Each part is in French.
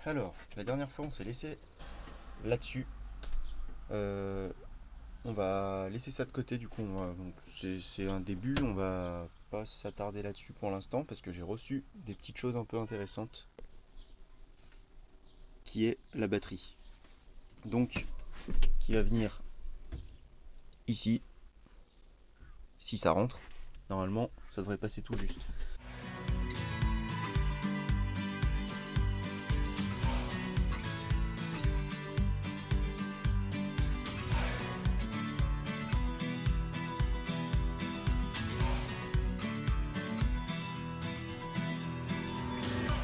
Alors, la dernière fois on s'est laissé là-dessus. On va laisser ça de côté du coup. C'est un début, on va pas s'attarder là-dessus pour l'instant parce que j'ai reçu des petites choses un peu intéressantes qui est la batterie. Donc, qui va venir ici, si ça rentre. Normalement, ça devrait passer tout juste.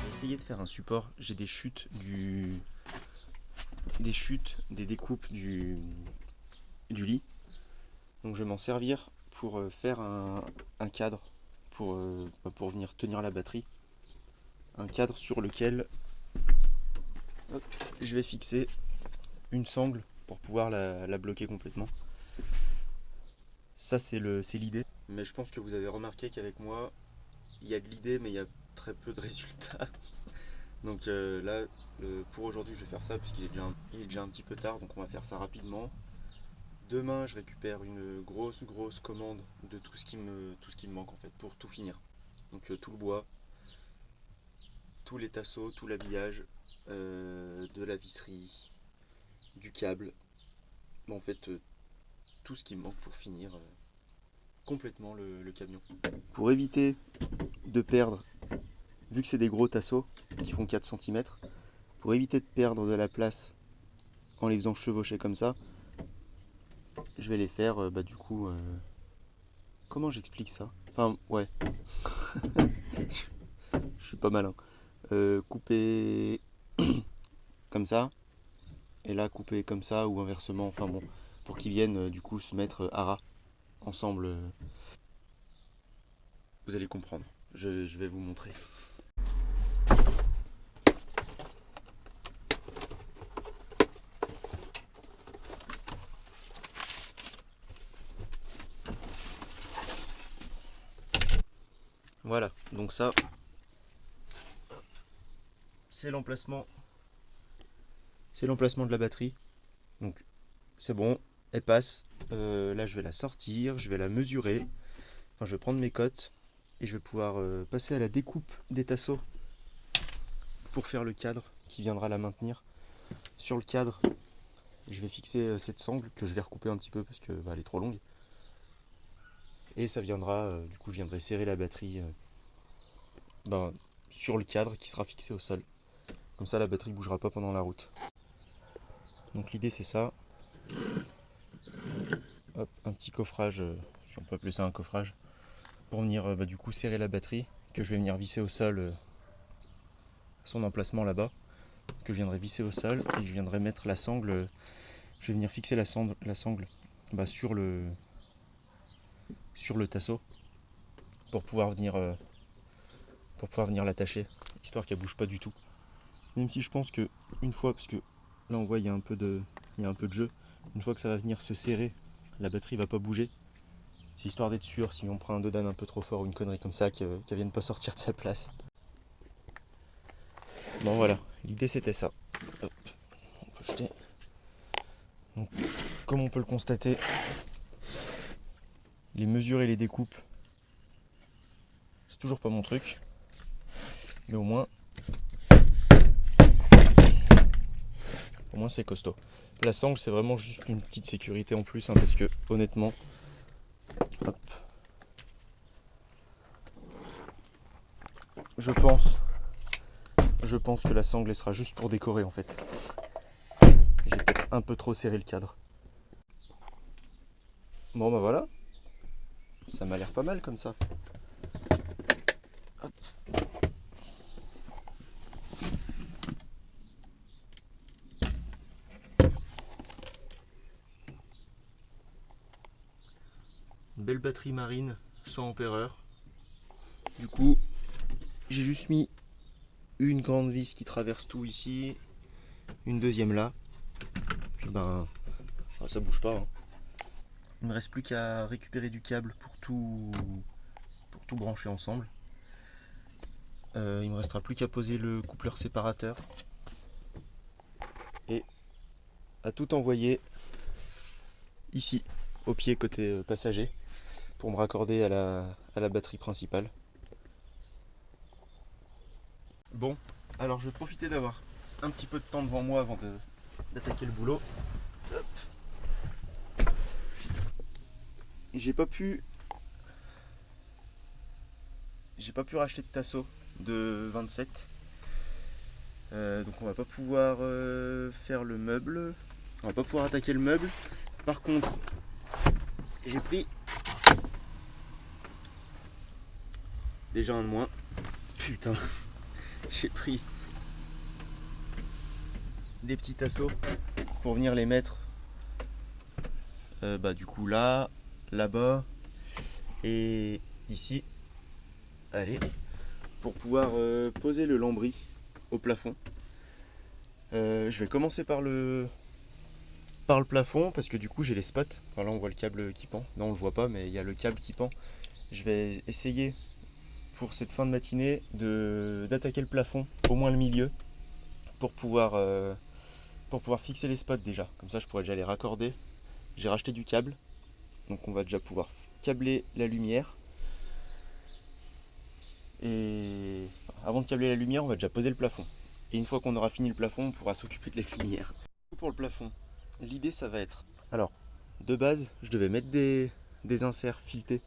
Essayer de faire un support. J'ai des chutes des découpes du lit. Donc je vais m'en servir pour faire un cadre pour venir tenir la batterie. Un cadre sur lequel je vais fixer une sangle pour pouvoir la bloquer complètement. Ça c'est l'idée. Mais je pense que vous avez remarqué qu'avec moi, il y a de l'idée mais il y a très peu de résultats. Donc là, pour aujourd'hui, je vais faire ça parce qu'il est déjà un petit peu tard, donc on va faire ça rapidement. Demain, je récupère une grosse commande de tout ce qui me manque en fait pour tout finir. Donc tout le bois, tous les tasseaux, tout l'habillage, de la visserie, du câble. Bon, en fait, tout ce qui me manque pour finir complètement le camion. Pour éviter de perdre, vu que c'est des gros tasseaux qui font 4 cm, pour éviter de perdre de la place en les faisant chevaucher comme ça, je vais les faire comment j'explique ça? Enfin ouais, je suis pas malin. Couper comme ça, et là couper comme ça ou inversement, enfin bon, pour qu'ils viennent du coup se mettre à ras ensemble. Vous allez comprendre, je vais vous montrer. Voilà, donc ça, c'est l'emplacement de la batterie. Donc c'est bon, elle passe. Là je vais la sortir, je vais la mesurer. Enfin je vais prendre mes cotes et je vais pouvoir passer à la découpe des tasseaux pour faire le cadre qui viendra la maintenir. Sur le cadre, je vais fixer cette sangle que je vais recouper un petit peu parce que elle est trop longue. Et ça viendra, du coup je viendrai serrer la batterie sur le cadre qui sera fixé au sol. Comme ça la batterie ne bougera pas pendant la route. Donc l'idée c'est ça. Hop, un petit coffrage, si on peut appeler ça un coffrage, pour venir du coup serrer la batterie, que je vais venir visser au sol à son emplacement là-bas, que je viendrai visser au sol et je viendrai mettre la sangle, je vais venir fixer la sangle sur le tasseau pour pouvoir venir l'attacher, histoire qu'elle bouge pas du tout. Même si je pense que une fois, parce que là on voit il y a un peu de jeu, une fois que ça va venir se serrer, la batterie va pas bouger. C'est histoire d'être sûr si on prend un dodan un peu trop fort ou une connerie comme ça qu'elle vienne pas sortir de sa place. Bon voilà, l'idée c'était ça. Hop, on peut jeter. Donc, comme on peut le constater, les mesures et les découpes, c'est toujours pas mon truc. Mais au moins c'est costaud. La sangle c'est vraiment juste une petite sécurité en plus parce que honnêtement, hop, je pense que la sangle elle sera juste pour décorer en fait. J'ai peut-être un peu trop serré le cadre. Bon bah voilà, ça m'a l'air pas mal comme ça. Hop. Une belle batterie marine 100 ampères. Du coup, j'ai juste mis une grande vis qui traverse tout ici, une deuxième là. Puis ça bouge pas. Hein. Il me reste plus qu'à récupérer du câble pour tout brancher ensemble. Il me restera plus qu'à poser le coupleur séparateur à tout envoyer ici, au pied côté passager, pour me raccorder à la batterie principale. Bon, alors je vais profiter d'avoir un petit peu de temps devant moi avant d'attaquer le boulot. Hop. J'ai pas pu racheter de tasseau de 27. Donc on va pas pouvoir faire le meuble. On va pas pouvoir attaquer le meuble. Par contre, j'ai pris déjà un de moins. Putain, j'ai pris des petits tasseaux pour venir les mettre du coup là, là-bas et ici. Allez, pour pouvoir poser le lambris au plafond. Je vais commencer par le plafond parce que du coup j'ai les spots. Enfin, là on voit le câble qui pend. Non, on le voit pas, mais il y a le câble qui pend. Je vais essayer pour cette fin de matinée d'attaquer le plafond, au moins le milieu, pour pouvoir fixer les spots déjà. Comme ça je pourrais déjà les raccorder. J'ai racheté du câble, donc on va déjà pouvoir câbler la lumière. Et avant de câbler la lumière, on va déjà poser le plafond. Et une fois qu'on aura fini le plafond, on pourra s'occuper de la lumière. Pour le plafond, l'idée ça va être... Alors, de base, je devais mettre des inserts filetés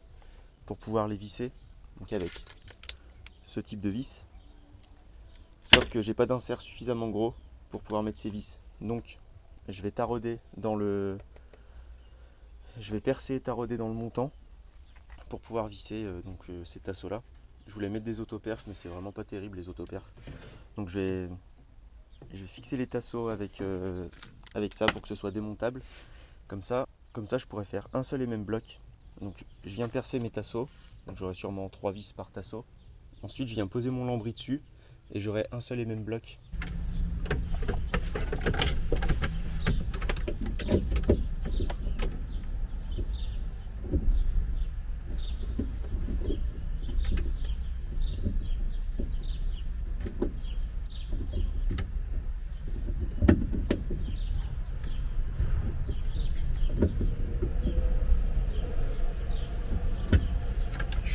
pour pouvoir les visser. Donc avec ce type de vis. Sauf que j'ai pas d'insert suffisamment gros pour pouvoir mettre ces vis. Donc, je vais tarauder dans le... Je vais percer et tarauder dans le montant pour pouvoir visser ces tasseaux là. Je voulais mettre des autoperfs, mais c'est vraiment pas terrible les autoperfs. Donc je vais fixer les tasseaux avec ça pour que ce soit démontable. Comme ça, je pourrais faire un seul et même bloc. Donc je viens percer mes tasseaux. Donc j'aurai sûrement 3 vis par tasseau. Ensuite, je viens poser mon lambris dessus et j'aurai un seul et même bloc.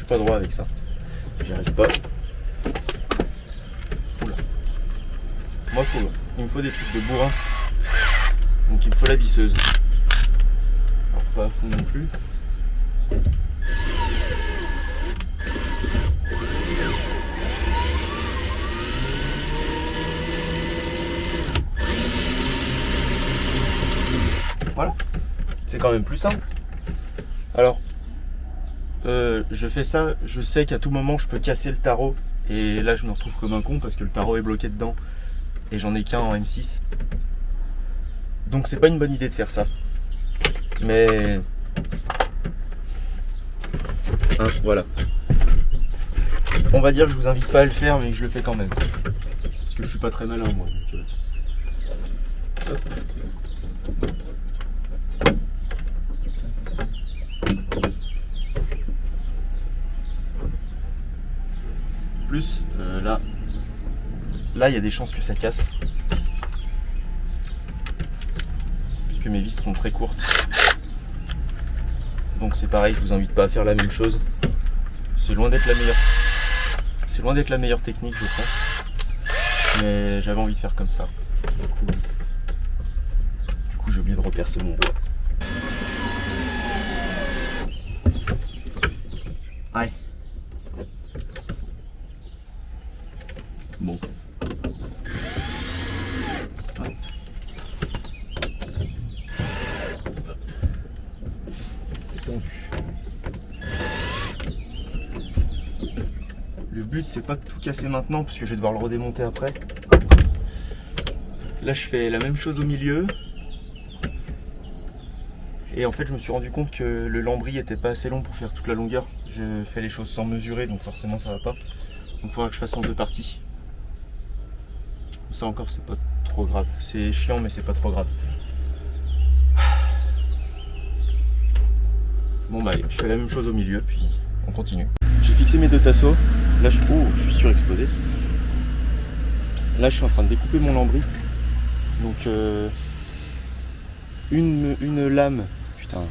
Pas droit avec ça, j'y arrive pas. Oula. Moi il me faut des trucs de bourrin, donc il me faut la visseuse. Alors pas à fond non plus. Voilà, c'est quand même plus simple. Alors je fais ça, je sais qu'à tout moment je peux casser le tarot et là je me retrouve comme un con parce que le tarot est bloqué dedans et j'en ai qu'un en M6. Donc c'est pas une bonne idée de faire ça. Mais voilà. On va dire que je vous invite pas à le faire, mais que je le fais quand même. Parce que je suis pas très malin moi. Donc, hop. Plus là il y a des chances que ça casse puisque mes vis sont très courtes, donc c'est pareil, je vous invite pas à faire la même chose. C'est loin d'être la meilleure technique, je pense, mais j'avais envie de faire comme ça. Du coup j'ai oublié de repercer mon bois. Ouais. Bon. C'est tendu. Le but c'est pas de tout casser maintenant parce que je vais devoir le redémonter après. Là je fais la même chose au milieu. Et en fait je me suis rendu compte que le lambris était pas assez long pour faire toute la longueur. Je fais les choses sans mesurer, donc forcément ça va pas. Donc il faudra que je fasse en 2 parties. Ça encore c'est pas trop grave. C'est chiant mais c'est pas trop grave. Bon bah allez, je fais la même chose au milieu puis on continue. J'ai fixé mes 2 tasseaux. Là je suis surexposé. Là je suis en train de découper mon lambris. Donc une lame. Putain.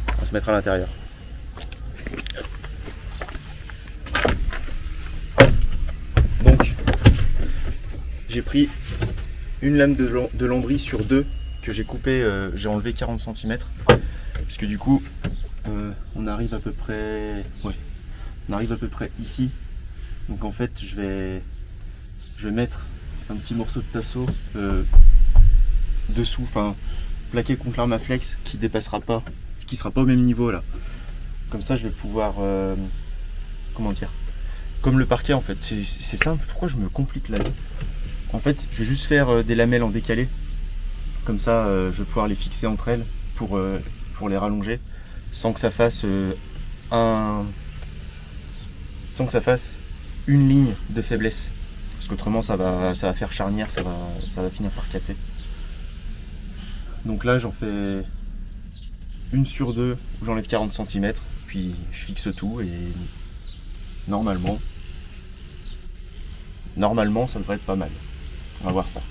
On va se mettre à l'intérieur. Donc, j'ai pris une lame de lambris sur 2 que j'ai coupé, j'ai enlevé 40 cm. Puisque du coup, on arrive à peu près. Ouais, on arrive à peu près ici. Donc en fait, je vais mettre un petit morceau de tasseau dessous, enfin plaqué contre l'arme à flex qui dépassera pas, qui sera pas au même niveau là. Comme ça, je vais pouvoir, comment dire, comme le parquet en fait. C'est simple. Pourquoi je me complique la vie? En fait, je vais juste faire des lamelles en décalé. Comme ça, je vais pouvoir les fixer entre elles pour les rallonger, sans que ça fasse sans que ça fasse une ligne de faiblesse. Parce qu'autrement ça va faire charnière, ça va finir par casser. Donc là j'en fais une sur 2 où j'enlève 40 cm, puis je fixe tout et normalement ça devrait être pas mal. On va voir ça.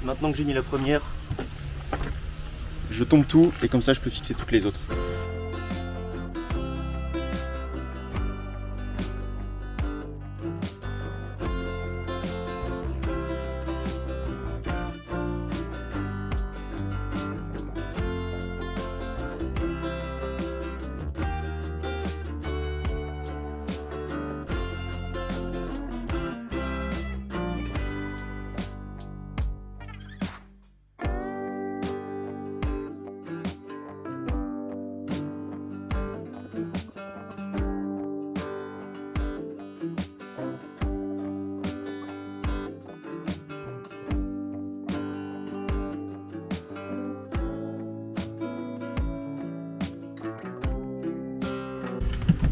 Maintenant que j'ai mis la première, je tombe tout et comme ça je peux fixer toutes les autres.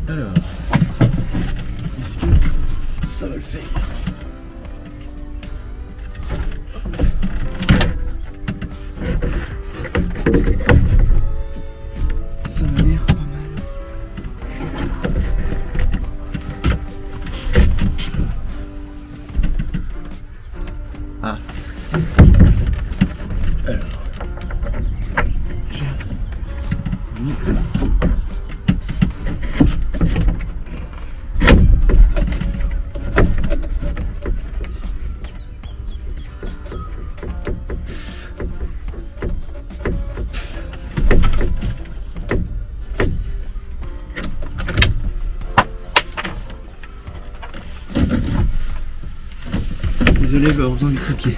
Alors, est-ce que ça va le faire? Ça m'a l'air pas mal. Ah. Alors, j'ai mis là. Désolé, avoir besoin du trépied.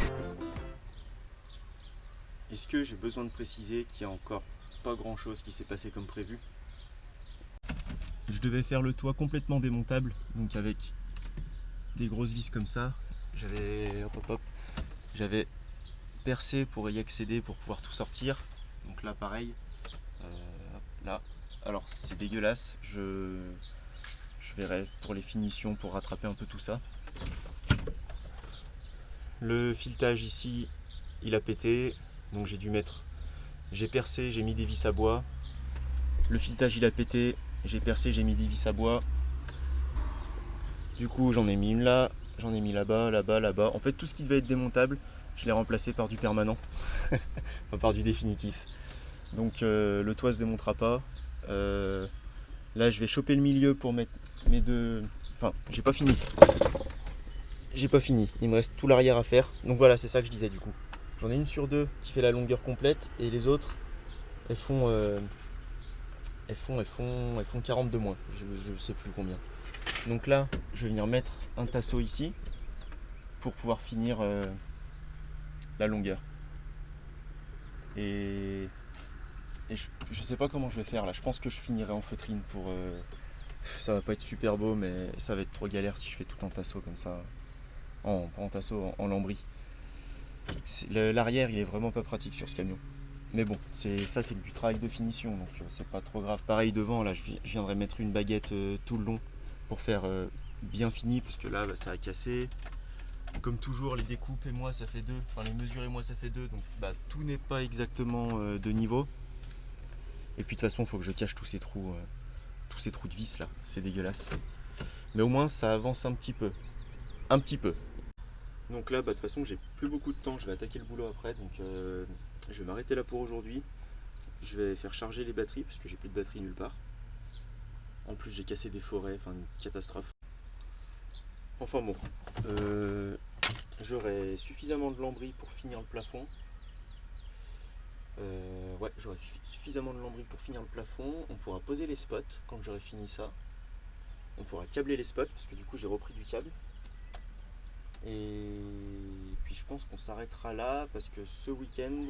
Est-ce que j'ai besoin de préciser qu'il n'y a encore pas grand chose qui s'est passé comme prévu? Je devais faire le toit complètement démontable, donc avec des grosses vis comme ça. J'avais percé pour y accéder, pour pouvoir tout sortir. Donc là pareil, là. Alors c'est dégueulasse, je verrai pour les finitions, pour rattraper un peu tout ça. Le filetage ici, il a pété, donc j'ai percé, j'ai mis des vis à bois. Le filetage il a pété, j'ai percé, j'ai mis des vis à bois. Du coup j'en ai mis une là, j'en ai mis là-bas, là-bas, là-bas. En fait tout ce qui devait être démontable, je l'ai remplacé par du permanent, enfin, par du définitif. Donc le toit se démontera pas. Là je vais choper le milieu pour mettre mes deux... Enfin j'ai pas fini. Il me reste tout l'arrière à faire. Donc voilà, c'est ça que je disais du coup. J'en ai une sur 2 qui fait la longueur complète et les autres, elles font 40 de moins. Je sais plus combien. Donc là, je vais venir mettre un tasseau ici pour pouvoir finir la longueur. Et je sais pas comment je vais faire là. Je pense que je finirai en feutrine Ça va pas être super beau, mais ça va être trop galère si je fais tout en tasseau comme ça. Pas en tasseau, en lambris. L'arrière, il est vraiment pas pratique sur ce camion. Mais bon, c'est du travail de finition, donc c'est pas trop grave. Pareil devant, là, je viendrai mettre une baguette tout le long pour faire bien fini, parce que là, bah, ça a cassé. Comme toujours, les découpes et moi, ça fait deux. Enfin, les mesures et moi, ça fait deux. Donc, bah, tout n'est pas exactement de niveau. Et puis, de toute façon, il faut que je cache tous ces trous de vis là. C'est dégueulasse. Mais au moins, ça avance un petit peu. Un petit peu. Donc là, bah, de toute façon, j'ai plus beaucoup de temps. Je vais attaquer le boulot après. Donc, je vais m'arrêter là pour aujourd'hui. Je vais faire charger les batteries parce que j'ai plus de batterie nulle part. En plus, j'ai cassé des forêts. Enfin, une catastrophe. Enfin bon. J'aurai suffisamment de lambris pour finir le plafond. Ouais, j'aurai suffisamment de lambris pour finir le plafond. On pourra poser les spots quand j'aurai fini ça. On pourra câbler les spots parce que du coup j'ai repris du câble. Et puis je pense qu'on s'arrêtera là parce que ce week-end.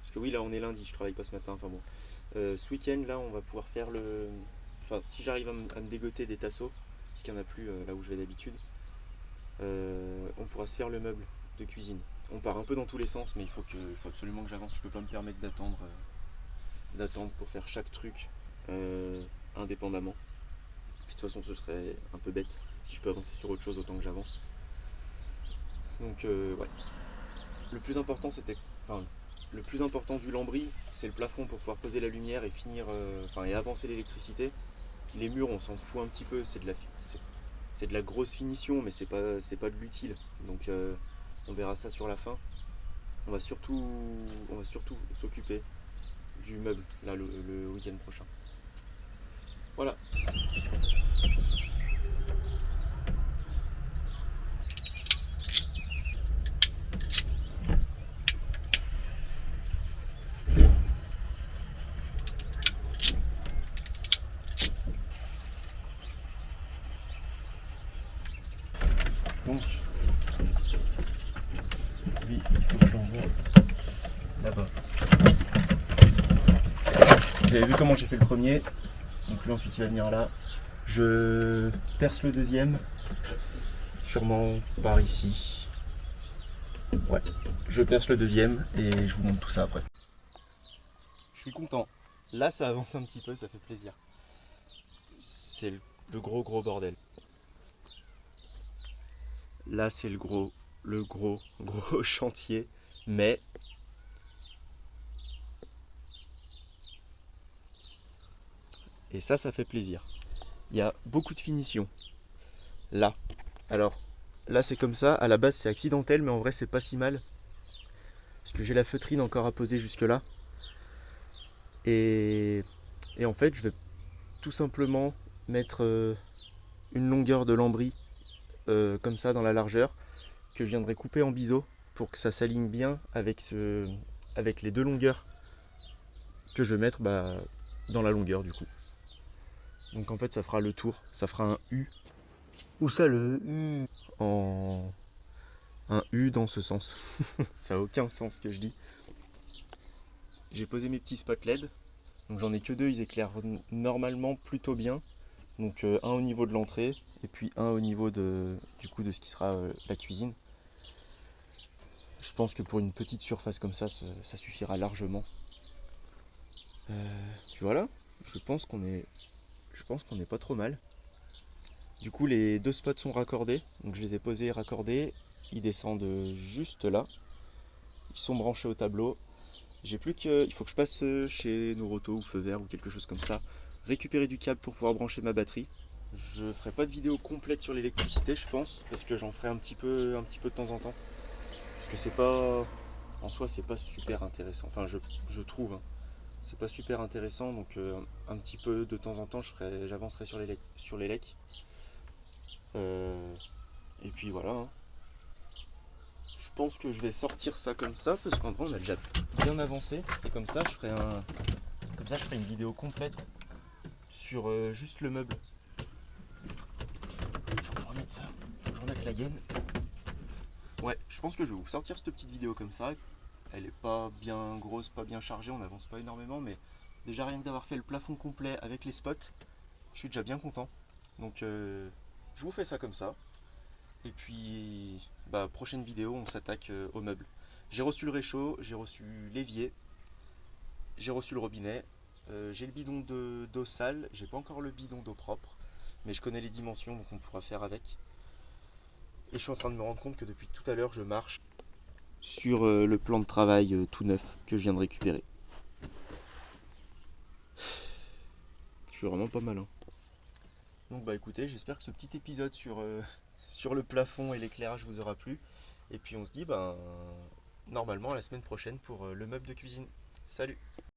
Parce que oui, là on est lundi, je travaille pas ce matin. Enfin bon. Ce week-end là, on va pouvoir faire le. Enfin, si j'arrive à me dégoter des tasseaux, parce qu'il n'y en a plus là où je vais d'habitude, on pourra se faire le meuble de cuisine. On part un peu dans tous les sens, mais il faut absolument que j'avance. Je peux pas me permettre d'attendre pour faire chaque truc indépendamment. Puis de toute façon, ce serait un peu bête. Si je peux avancer sur autre chose, autant que j'avance. Donc ouais. Le plus important, le plus important du lambris, c'est le plafond pour pouvoir poser la lumière et finir, et avancer l'électricité. Les murs, on s'en fout un petit peu. C'est de la grosse finition, mais c'est pas de l'utile. Donc on verra ça sur la fin. On va surtout s'occuper du meuble là le week-end prochain. Voilà. Donc, lui, il faut que je l'envoie là-bas. Vous avez vu comment j'ai fait le premier. Donc lui ensuite il va venir là. Je perce le deuxième. Sûrement par ici. Ouais. Je perce le deuxième et je vous montre tout ça après. Je suis content. Là ça avance un petit peu, ça fait plaisir. C'est le gros bordel. Là c'est le gros chantier. Mais et ça fait plaisir. Il y a beaucoup de finition. Là. Alors, là c'est comme ça. À la base c'est accidentel, mais en vrai c'est pas si mal. Parce que j'ai la feutrine encore à poser jusque là. Et en fait je vais tout simplement mettre une longueur de lambris comme ça dans la largeur que je viendrai couper en biseau pour que ça s'aligne bien avec les deux longueurs que je vais mettre dans la longueur du coup. Donc en fait ça fera le tour, ça fera un U. Où ça le U? Un U dans ce sens. Ça n'a aucun sens ce que je dis. J'ai posé mes petits spots LED. Donc j'en ai que deux, ils éclairent normalement plutôt bien. Donc un au niveau de l'entrée et puis un au niveau de ce qui sera la cuisine. Je pense que pour une petite surface comme ça suffira largement. Puis voilà, je pense qu'on est pas trop mal. Du coup les deux spots sont raccordés, donc je les ai posés et raccordés. Ils descendent juste là. Ils sont branchés au tableau. J'ai plus il faut que je passe chez Noroto ou Feu Vert ou quelque chose comme ça, récupérer du câble pour pouvoir brancher ma batterie. Je ferai pas de vidéo complète sur l'électricité, je pense, parce que j'en ferai un petit peu de temps en temps. Parce que c'est pas, en soi, c'est pas super intéressant. Enfin, je trouve, hein. C'est pas super intéressant, donc un petit peu de temps en temps, j'avancerai sur les lecs. Et puis voilà. Hein. Je pense que je vais sortir ça comme ça, parce qu'en vrai, on a déjà bien avancé. Et comme ça, je ferai une vidéo complète sur juste le meuble. Il faut que je remette ça. Il faut que je remette la gaine. Ouais, je pense que je vais vous sortir cette petite vidéo comme ça. Elle est pas bien grosse, pas bien chargée, on n'avance pas énormément, mais déjà rien que d'avoir fait le plafond complet avec les spots, je suis déjà bien content. Donc je vous fais ça comme ça. Et puis, prochaine vidéo, on s'attaque aux meubles. J'ai reçu le réchaud, j'ai reçu l'évier, j'ai reçu le robinet, j'ai le bidon d'eau sale, j'ai pas encore le bidon d'eau propre, mais je connais les dimensions, donc on pourra faire avec. Et je suis en train de me rendre compte que depuis tout à l'heure, je marche sur le plan de travail tout neuf que je viens de récupérer. Je suis vraiment pas malin. Donc écoutez, j'espère que ce petit épisode sur, sur le plafond et l'éclairage vous aura plu. Et puis on se dit normalement à la semaine prochaine pour le meuble de cuisine. Salut!